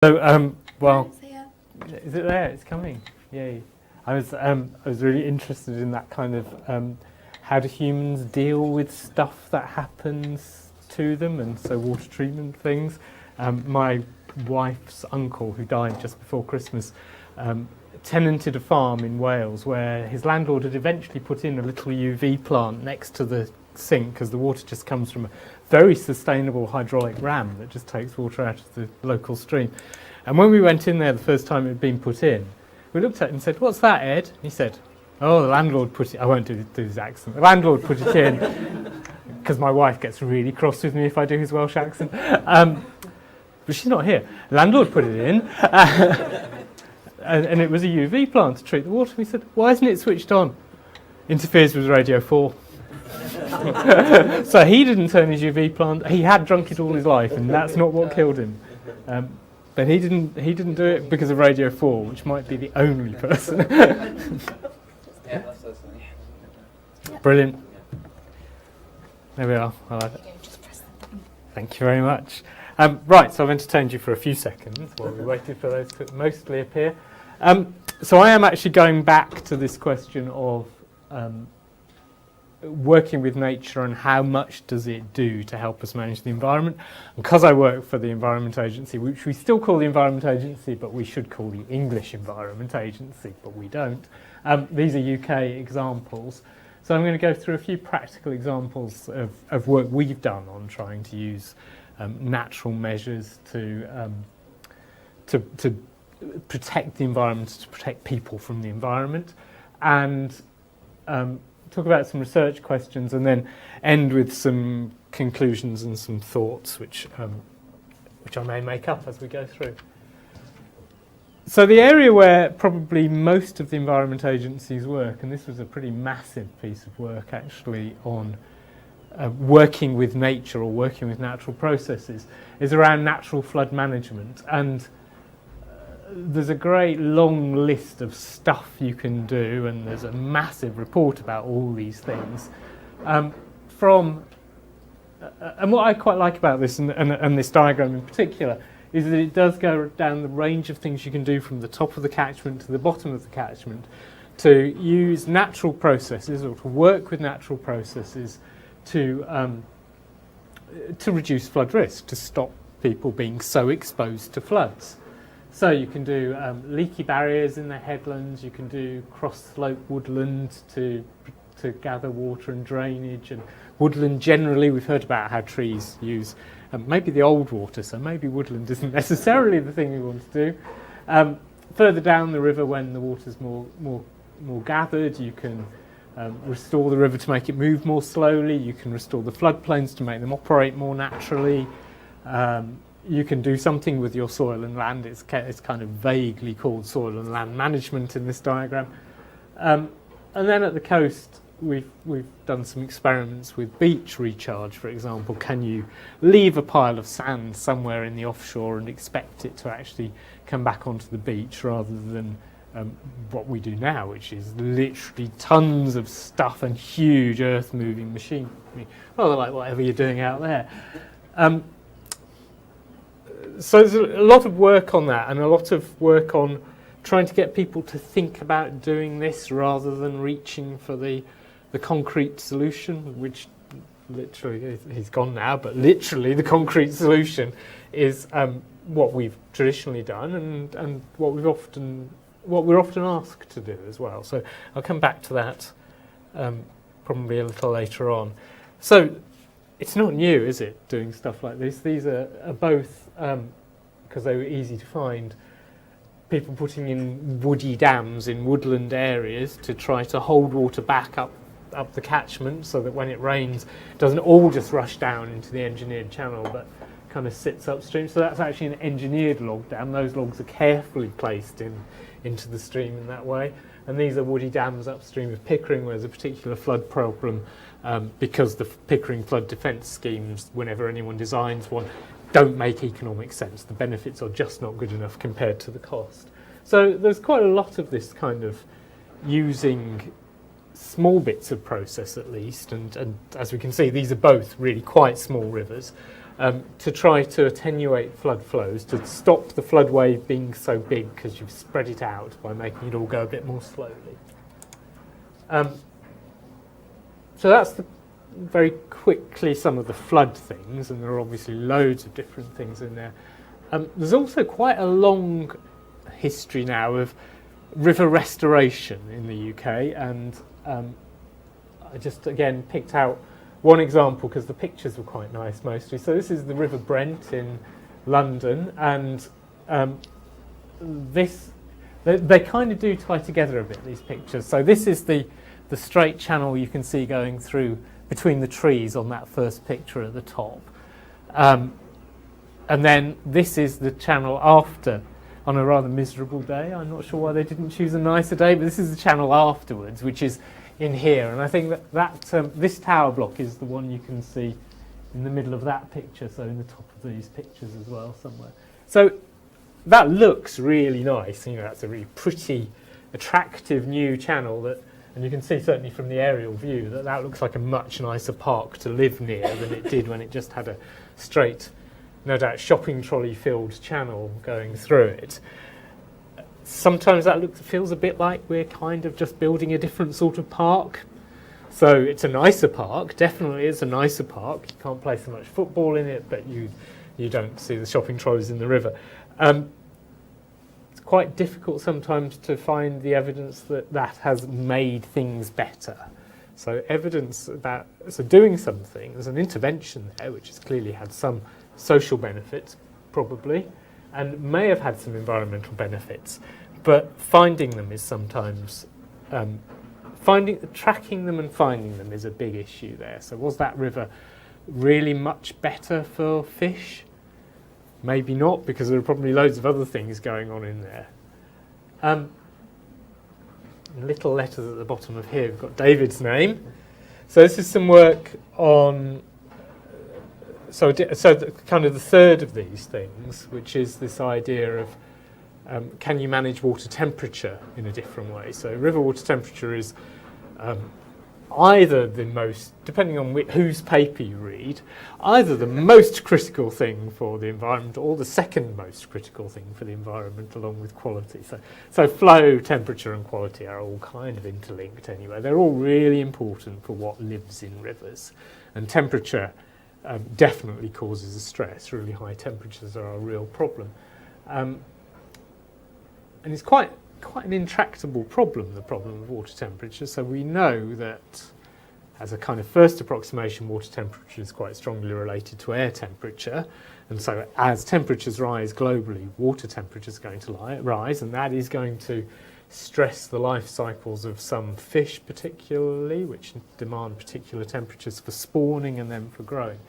So, well, is it there? It's coming. Yay! I was really interested in that kind of how do humans deal with stuff that happens to them, and so water treatment things. My wife's uncle, who died just before Christmas, tenanted a farm in Wales where his landlord had eventually put in a little UV plant next to the sink, because the water just comes from a very sustainable hydraulic ram that just takes water out of the local stream. And when we went in there the first time it had been put in, we looked at it and said, "What's that, Ed?" And he said, "Oh, the landlord put it," I won't do his accent, "the landlord put it in," because my wife gets really cross with me if I do his Welsh accent. But she's not here. The landlord put it in, and it was a UV plant to treat the water. We said, "Why isn't it switched on?" "Interferes with Radio 4. So he didn't turn his UV plant. He had drunk it all his life, and that's not what killed him. But he didn't do it because of Radio 4, which might be the only person. Yeah, that's so funny. Brilliant. There we are. Thank you very much. Right, so I've entertained you for a few seconds while we waited for those to mostly appear. So I am actually going back to this question of working with nature and how much does it do to help us manage the environment. And because I work for the Environment Agency, which we still call the Environment Agency, but we should call the English Environment Agency, but we don't. These are UK examples. So I'm going to go through a few practical examples of work we've done on trying to use natural measures to protect the environment, to protect people from the environment, and talk about some research questions, and then end with some conclusions and some thoughts which I may make up as we go through. So the area where probably most of the Environment Agency's work, and this was a pretty massive piece of work actually on working with nature or working with natural processes, is around natural flood management. And there's a great long list of stuff you can do, and there's a massive report about all these things. And what I quite like about this, and this diagram in particular, is that it does go down the range of things you can do from the top of the catchment to the bottom of the catchment to use natural processes or to work with natural processes to reduce flood risk, to stop people being so exposed to floods. So you can do leaky barriers in the headlands, you can do cross-slope woodland to gather water and drainage, and woodland generally. We've heard about how trees use maybe the old water, so maybe woodland isn't necessarily the thing we want to do. Further down the river, when the water's more gathered, you can restore the river to make it move more slowly. You can restore the floodplains to make them operate more naturally. You can do something with your soil and land. It's kind of vaguely called soil and land management in this diagram. And then at the coast, we've done some experiments with beach recharge, for example. Can you leave a pile of sand somewhere in the offshore and expect it to actually come back onto the beach, rather than what we do now, which is literally tons of stuff and huge earth-moving machinery. Well, like whatever you're doing out there. So there's a lot of work on that, and a lot of work on trying to get people to think about doing this rather than reaching for the concrete solution, which literally, he's gone now, but literally the concrete solution is what we've traditionally done, and what we're often asked to do as well. So I'll come back to that probably a little later on. So it's not new, is it, doing stuff like this? These are both, because they were easy to find, people putting in woody dams in woodland areas to try to hold water back up the catchment, so that when it rains, it doesn't all just rush down into the engineered channel, but kind of sits upstream. So that's actually an engineered log dam. Those logs are carefully placed into the stream in that way. And these are woody dams upstream of Pickering, where there's a particular flood problem, because the Pickering flood defence schemes, whenever anyone designs one, don't make economic sense. The benefits are just not good enough compared to the cost. So there's quite a lot of this kind of using small bits of process at least, and as we can see, these are both really quite small rivers. to try to attenuate flood flows, to stop the flood wave being so big because you've spread it out by making it all go a bit more slowly. So that's very quickly some of the flood things, and there are obviously loads of different things in there. There's also quite a long history now of river restoration in the UK, and I just again picked out one example because the pictures were quite nice mostly. So this is the River Brent in London, and they kind of do tie together a bit, these pictures. So this is the straight channel you can see going through between the trees on that first picture at the top. And then this is the channel after, on a rather miserable day. I'm not sure why they didn't choose a nicer day, but this is the channel afterwards, which is in here. And I think that this tower block is the one you can see in the middle of that picture, so in the top of these pictures as well somewhere. So that looks really nice. You know, that's a really pretty, attractive new channel that, and you can see certainly from the aerial view that looks like a much nicer park to live near than it did when it just had a straight, no doubt, shopping trolley filled channel going through it. Sometimes that feels a bit like we're kind of just building a different sort of park. So it's a nicer park, definitely it's a nicer park. You can't play so much football in it, but you don't see the shopping trolleys in the river. It's quite difficult sometimes to find the evidence that has made things better. So evidence about doing something, there's an intervention there which has clearly had some social benefits, probably, and may have had some environmental benefits, but finding them is sometimes tracking them and finding them is a big issue there. So was that river really much better for fish? Maybe not, because there are probably loads of other things going on in there. Little letters at the bottom of here, we've got David's name. So this is some work on, kind of the third of these things, which is this idea of can you manage water temperature in a different way? So river water temperature is either the most, depending on whose paper you read, either the most critical thing for the environment or the second most critical thing for the environment, along with quality. So flow, temperature and quality are all kind of interlinked anyway. They're all really important for what lives in rivers. And temperature definitely causes a stress. Really high temperatures are a real problem. And it's quite an intractable problem, the problem of water temperature. So we know that as a kind of first approximation, water temperature is quite strongly related to air temperature. And so as temperatures rise globally, water temperature is going to rise, and that is going to stress the life cycles of some fish particularly, which demand particular temperatures for spawning and then for growing.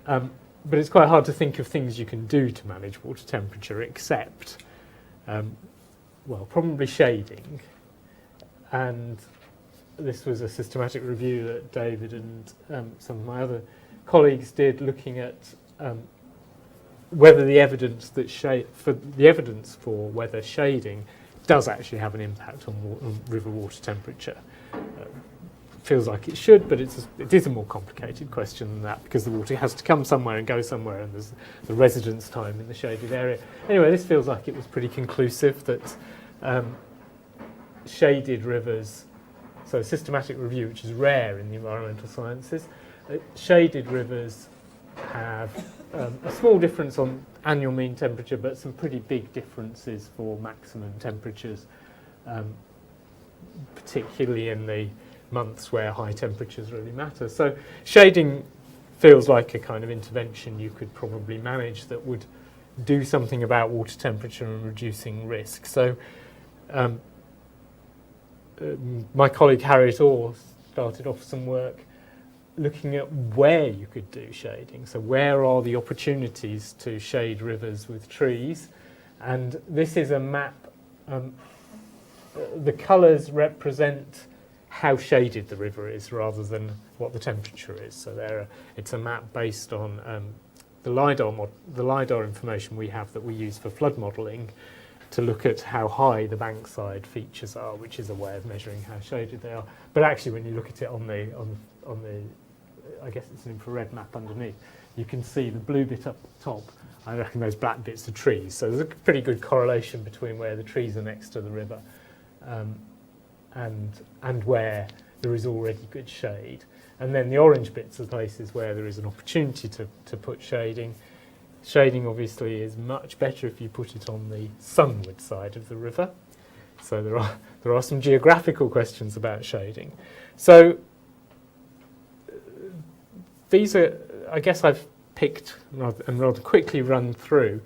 But it's quite hard to think of things you can do to manage water temperature except well, probably shading, and this was a systematic review that David and some of my other colleagues did, looking at whether the evidence for whether shading does actually have an impact on river water temperature. Feels like it should, but it is a more complicated question than that, because the water has to come somewhere and go somewhere, and there's the residence time in the shaded area. Anyway, this feels like it was pretty conclusive that shaded rivers, so systematic review, which is rare in the environmental sciences, shaded rivers have a small difference on annual mean temperature, but some pretty big differences for maximum temperatures, particularly in the months where high temperatures really matter. So shading feels like a kind of intervention you could probably manage that would do something about water temperature and reducing risk. So my colleague Harriet Orr started off some work looking at where you could do shading. So where are the opportunities to shade rivers with trees? And this is a map. The colours represent how shaded the river is rather than what the temperature is. So it's a map based on the LiDAR information we have that we use for flood modelling to look at how high the bankside features are, which is a way of measuring how shaded they are. But actually, when you look at it on the I guess it's an infrared map underneath, you can see the blue bit up top. I reckon those black bits are trees. So there's a pretty good correlation between where the trees are next to the river and where there is already good shade. And then the orange bits are places where there is an opportunity to put shading. Shading obviously is much better if you put it on the sunward side of the river. So there are some geographical questions about shading. So these are, I guess I've picked rather quickly run through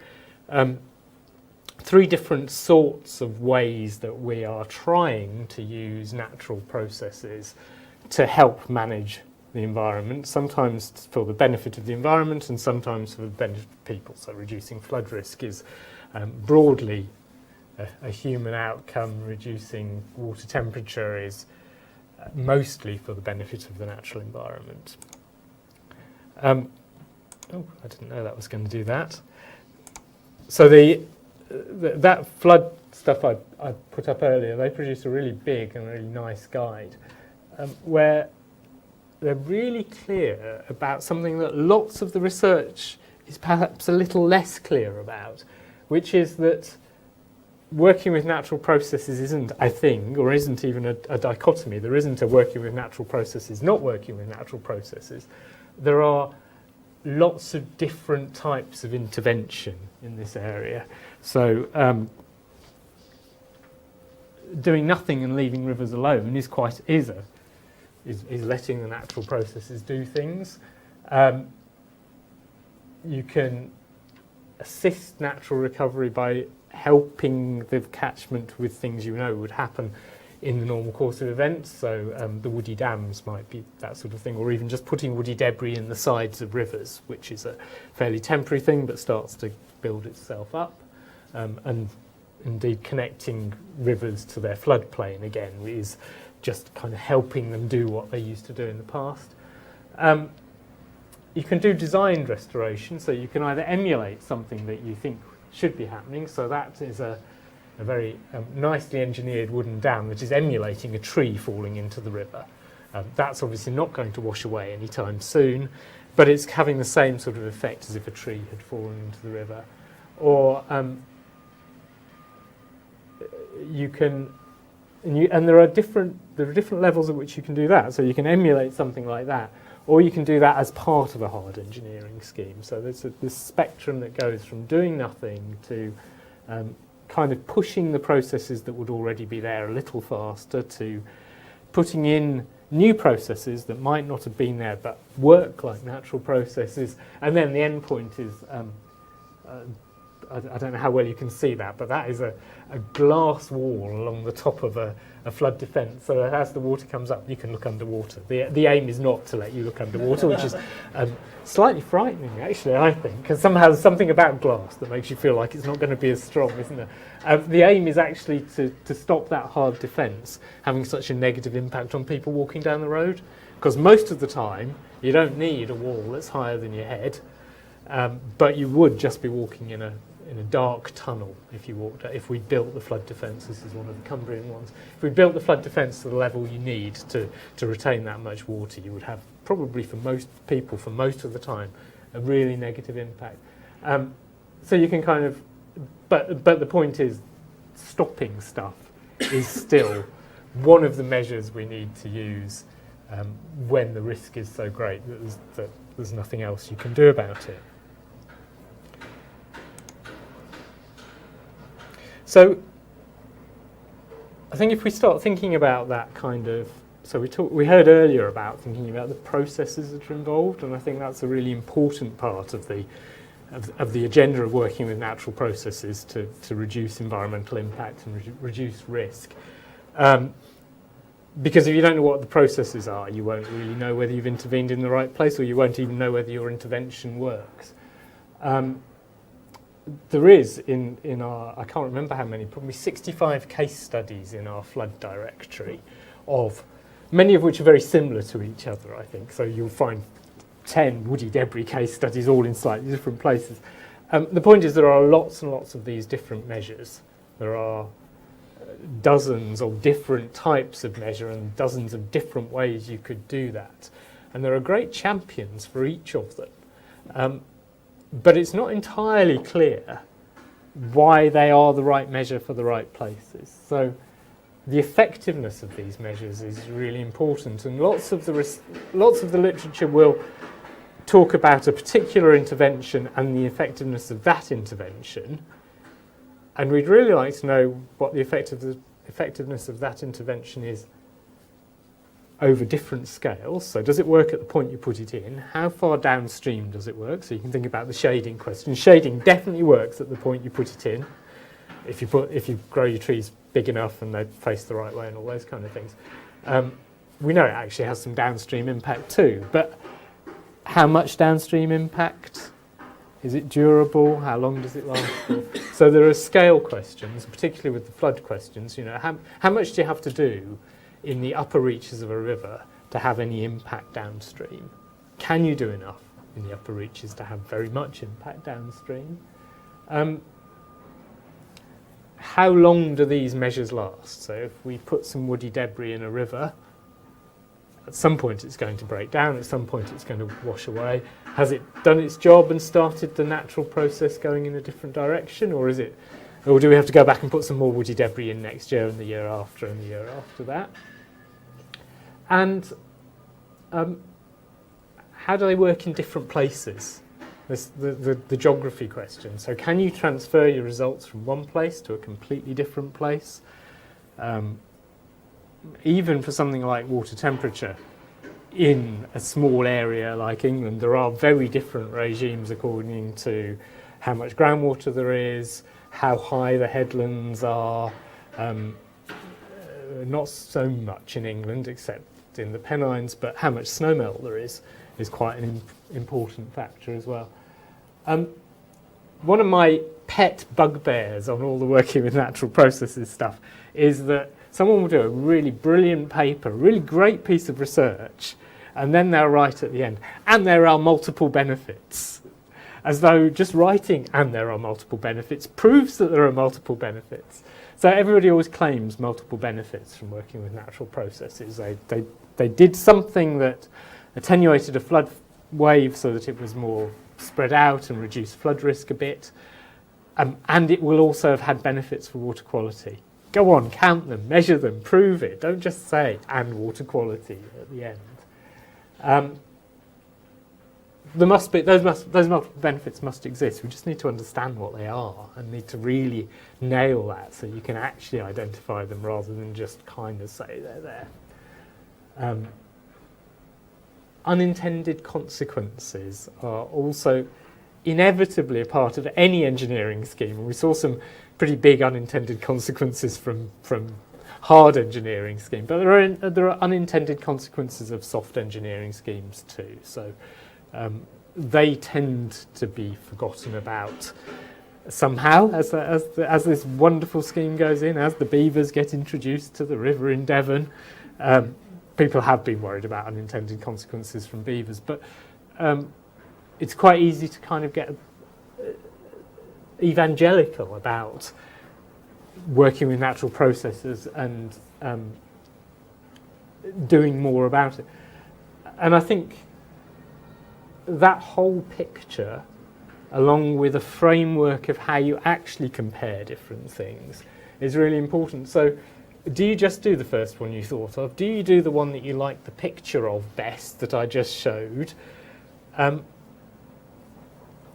3 different sorts of ways that we are trying to use natural processes to help manage the environment, sometimes for the benefit of the environment and sometimes for the benefit of people. So reducing flood risk is broadly a human outcome. Reducing water temperature is mostly for the benefit of the natural environment. Oh, I didn't know that was going to do that. So that flood stuff I put up earlier, they produced a really big and really nice guide where they're really clear about something that lots of the research is perhaps a little less clear about, which is that working with natural processes isn't a thing, or isn't even a dichotomy. There isn't a working with natural processes, not working with natural processes. There are lots of different types of intervention in this area. So doing nothing and leaving rivers alone is letting the natural processes do things. You can assist natural recovery by helping the catchment with things you know would happen in the normal course of events. So the woody dams might be that sort of thing, or even just putting woody debris in the sides of rivers, which is a fairly temporary thing but starts to build itself up. And indeed connecting rivers to their floodplain again is just kind of helping them do what they used to do in the past. You can do designed restoration, so you can either emulate something that you think should be happening, so that is a very nicely engineered wooden dam that is emulating a tree falling into the river. That's obviously not going to wash away anytime soon, but it's having the same sort of effect as if a tree had fallen into the river. Or you can, and there are different levels at which you can do that. So you can emulate something like that, or you can do that as part of a hard engineering scheme. So there's this spectrum that goes from doing nothing to kind of pushing the processes that would already be there a little faster, to putting in new processes that might not have been there but work like natural processes. And then the end point is, I don't know how well you can see that, but that is a glass wall along the top of a flood defence, so that as the water comes up you can look underwater. The aim is not to let you look underwater, which is slightly frightening actually, I think, because somehow there's something about glass that makes you feel like it's not going to be as strong, isn't there? The aim is actually to stop that hard defence having such a negative impact on people walking down the road, because most of the time you don't need a wall that's higher than your head, but you would just be walking in a dark tunnel if we built the flood defence. This is one of the Cumbrian ones. If we built the flood defence to the level you need to retain that much water, you would have probably, for most people, for most of the time, a really negative impact. So you can kind of, but the point is, stopping stuff is still one of the measures we need to use when the risk is so great that there's nothing else you can do about it. So I think if we start thinking about that kind of, so we heard earlier about thinking about the processes that are involved, and I think that's a really important part of the agenda of working with natural processes to reduce environmental impact and reduce risk. Because if you don't know what the processes are, you won't really know whether you've intervened in the right place, or you won't even know whether your intervention works. There is in our, I can't remember how many, probably 65 case studies in our flood directory, of many of which are very similar to each other, I think. So you'll find 10 woody debris case studies all in slightly different places. The point is there are lots and lots of these different measures. There are dozens of different types of measure and dozens of different ways you could do that. And there are great champions for each of them. But it's not entirely clear why they are the right measure for the right places. So the effectiveness of these measures is really important, and lots of the literature will talk about a particular intervention and the effectiveness of that intervention, and we'd really like to know what the effectiveness of that intervention is over different scales. So does it work at the point you put it in? How far downstream does it work? So you can think about the shading question. Shading definitely works at the point you put it in. If you grow your trees big enough and they face the right way and all those kind of things. We know it actually has some downstream impact too, but how much downstream impact? Is it durable? How long does it last for? So there are scale questions, particularly with the flood questions. You know, how much do you have to do in the upper reaches of a river to have any impact downstream? Can you do enough in the upper reaches to have very much impact downstream? How long do these measures last? So if we put some woody debris in a river, at some point it's going to break down, at some point it's going to wash away. Has it done its job and started the natural process going in a different direction, or do we have to go back and put some more woody debris in next year and the year after and the year after that? And how do they work in different places? The geography question. So can you transfer your results from one place to a completely different place? Even for something like water temperature, in a small area like England, there are very different regimes according to how much groundwater there is, how high the headlands are. Not so much in England, except in the Pennines, but how much snowmelt there is quite an important factor as well. One of my pet bugbears on all the working with natural processes stuff is that someone will do a really brilliant paper, a really great piece of research, and then they'll write at the end, and there are multiple benefits. As though just writing, and there are multiple benefits, proves that there are multiple benefits. So everybody always claims multiple benefits from working with natural processes. They did something that attenuated a flood wave so that it was more spread out and reduced flood risk a bit. And it will also have had benefits for water quality. Go on, count them, measure them, prove it. Don't just say, and water quality at the end. Those multiple benefits must exist. We just need to understand what they are and need to really nail that so you can actually identify them rather than just kind of say they're there. Unintended consequences are also inevitably a part of any engineering scheme. We saw some pretty big unintended consequences from hard engineering schemes, but there are unintended consequences of soft engineering schemes too. So they tend to be forgotten about somehow as this wonderful scheme goes in, as the beavers get introduced to the river in Devon. People have been worried about unintended consequences from beavers, but it's quite easy to kind of get evangelical about working with natural processes and doing more about it. And I think that whole picture, along with a framework of how you actually compare different things, is really important. So do you just do the first one you thought of? Do you do the one that you like the picture of best that I just showed?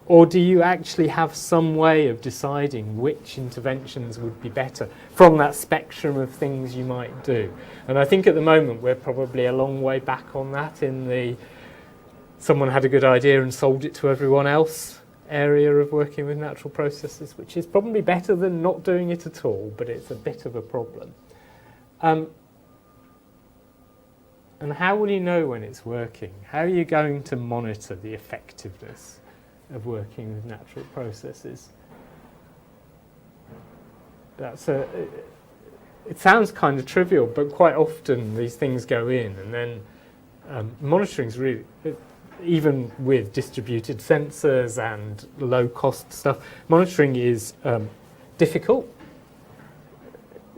Or do you actually have some way of deciding which interventions would be better from that spectrum of things you might do? And I think at the moment we're probably a long way back on that in the someone had a good idea and sold it to everyone else area of working with natural processes, which is probably better than not doing it at all, but it's a bit of a problem. And how will you know when it's working? How are you going to monitor the effectiveness of working with natural processes? It sounds kind of trivial, but quite often these things go in, and then monitoring is really, even with distributed sensors and low-cost stuff, monitoring is difficult,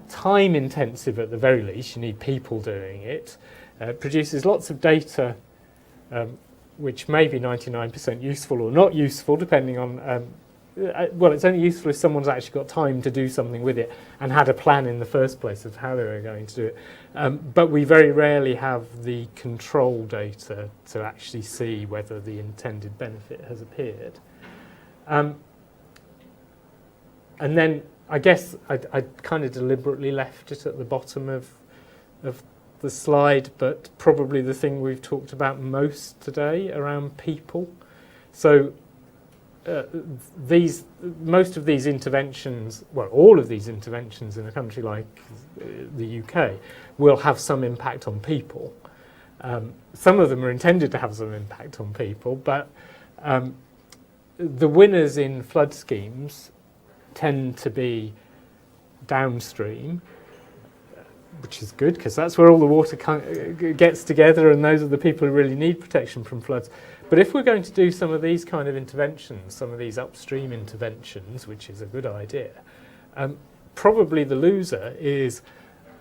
time-intensive at the very least. You need people doing it. It produces lots of data which may be 99% useful or not useful, depending on, well, it's only useful if someone's actually got time to do something with it and had a plan in the first place of how they were going to do it. But we very rarely have the control data to actually see whether the intended benefit has appeared. And then I guess I kind of deliberately left it at the bottom of the slide, but probably the thing we've talked about most today around people. So most of these interventions, well, all of these interventions in a country like the UK will have some impact on people. Some of them are intended to have some impact on people, but the winners in flood schemes tend to be downstream, which is good because that's where all the water gets together, and those are the people who really need protection from floods. But if we're going to do some of these kind of interventions, some of these upstream interventions, which is a good idea, probably the loser is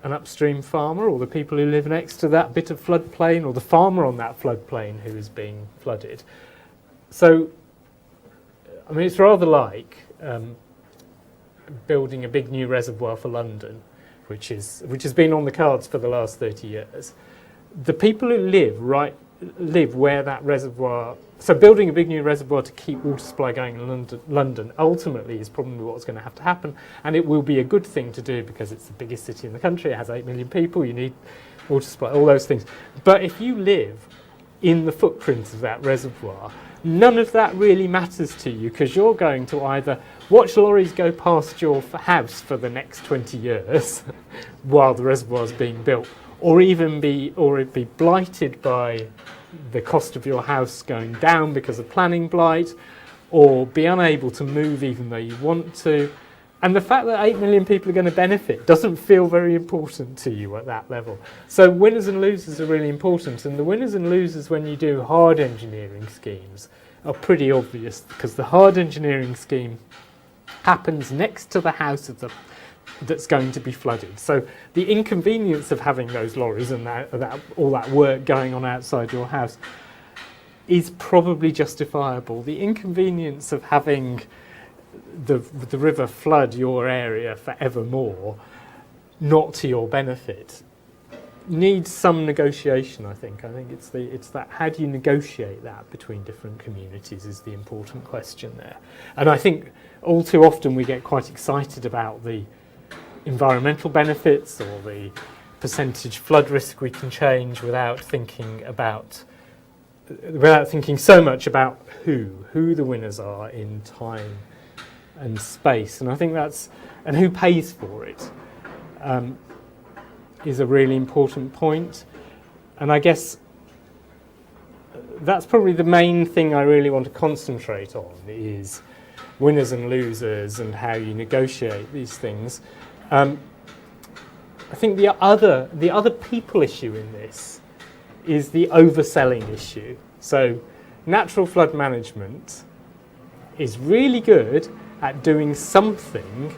an upstream farmer or the people who live next to that bit of floodplain, or the farmer on that floodplain who is being flooded. So, I mean, it's rather like building a big new reservoir for London, which has been on the cards for the last 30 years. The people who live where that reservoir, so building a big new reservoir to keep water supply going in London ultimately is probably what's going to have to happen, and it will be a good thing to do because it's the biggest city in the country, it has 8 million people, you need water supply, all those things. But if you live in the footprint of that reservoir, none of that really matters to you, because you're going to either watch lorries go past your house for the next 20 years while the reservoir is being built, or be blighted by the cost of your house going down because of planning blight, or be unable to move even though you want to. And the fact that 8 million people are going to benefit doesn't feel very important to you at that level. So winners and losers are really important, and the winners and losers when you do hard engineering schemes are pretty obvious, because the hard engineering scheme happens next to the house of that's going to be flooded. So the inconvenience of having those lorries and all that work going on outside your house is probably justifiable. The inconvenience of having the river flood your area forevermore, not to your benefit, needs some negotiation, I think. I think it's that how do you negotiate that between different communities is the important question there. And I think all too often we get quite excited about the environmental benefits or the percentage flood risk we can change without thinking so much about who the winners are in time and space. And I think and who pays for it is a really important point. And I guess that's probably the main thing I really want to concentrate on, is winners and losers and how you negotiate these things. I think the other people issue in this is the overselling issue. So natural flood management is really good at doing something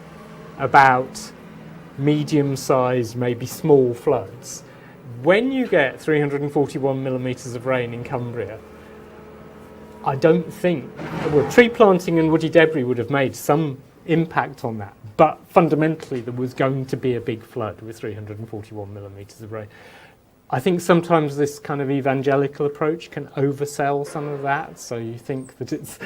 about medium-sized, maybe small floods. When you get 341 millimetres of rain in Cumbria, I don't think, well, tree planting and woody debris would have made some impact on that, but fundamentally there was going to be a big flood with 341 millimetres of rain. I think sometimes this kind of evangelical approach can oversell some of that, so you think that it's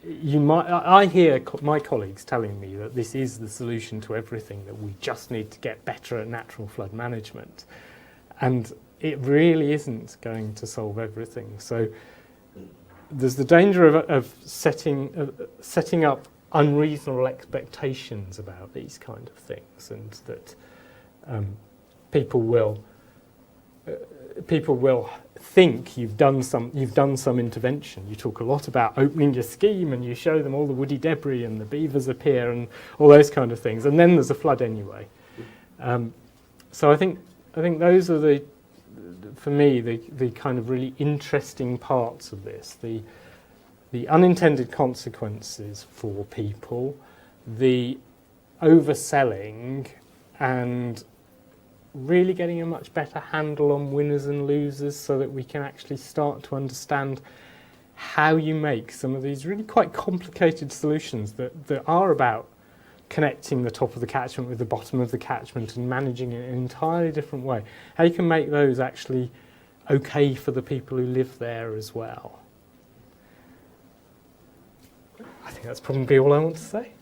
I hear my colleagues telling me that this is the solution to everything, that we just need to get better at natural flood management, and it really isn't going to solve everything. So there's the danger of setting up unreasonable expectations about these kind of things, and that people will think you've done some intervention. You talk a lot about opening your scheme, and you show them all the woody debris and the beavers appear and all those kind of things, and then there's a flood anyway. So I think those are for me the kind of really interesting parts of this, the unintended consequences for people, the overselling, and really getting a much better handle on winners and losers so that we can actually start to understand how you make some of these really quite complicated solutions that are about connecting the top of the catchment with the bottom of the catchment and managing it in an entirely different way. How you can make those actually okay for the people who live there as well. I think that's probably all I want to say.